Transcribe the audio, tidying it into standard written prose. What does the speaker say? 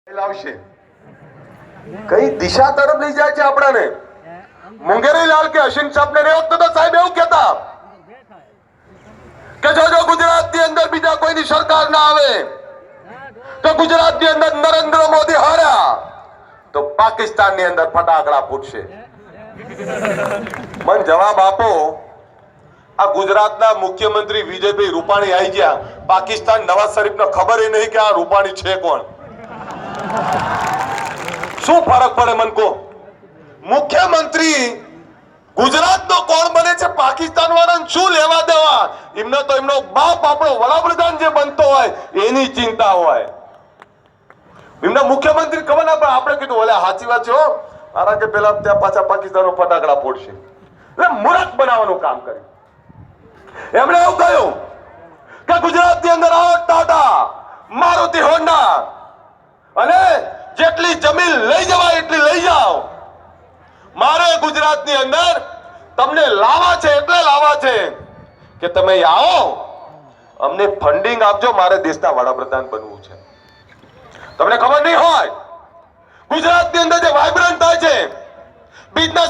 લાવશે કઈ દિશા તરફ લઈ જાય છે આપણાને મુંગેરીલાલ કે અશ્વિન સાહેબ ને વખતે તો સાહેબ એવું કહેતા કે જો ગુજરાતની અંદર બીજા કોઈની સરકાર ના આવે તો ગુજરાતની અંદર નરેન્દ્ર મોદી હાર્યા તો પાકિસ્તાનની અંદર ફટાકડા ફૂટશે મન જવાબ આપો આ ગુજરાતના મુખ્યમંત્રી વિજયભાઈ રૂપાણી આવી ગયા પાકિસ્તાન નવાઝ શરીફને ખબર ય નહીં કે આ રૂપાણી છે કોણ શું ફરક પડે મન કો મુખ્યમંત્રી ગુજરાતનો કોણ બને છે પાકિસ્તાન વાળાને શું લેવા દેવા એમને તો એમનો બાપ આપણો વડાપ્રધાન જે બનતો હોય એની ચિંતા હોય એમના મુખ્યમંત્રી ખબર ના પણ આપણે કીધું ઓલે સાચી વાત છે હો આરા કે પેલા ત્યાં પાછા પાકિસ્તાનો ફટાકડા ફોડશે એટલે મૂર્ખ બનાવવાનું કામ કર્યું એમણે એવું કહ્યું કે ગુજરાતની અંદર આવો ટાટા મારુતિ હોન્ડા અને જેટલી જમીન લઈ જવાય એટલી લઈ જાઓ મારે ગુજરાતની અંદર તમને લાવા છે એટલે લાવા છે કે તમે આવો અમને ફંડિંગ આપજો મારે દેશના વડાપ્રધાન બનવું છે તમને ખબર નહીં હોય ગુજરાતની અંદર જે વાઇબ્રન્ટ થાય છે બિઝનેસ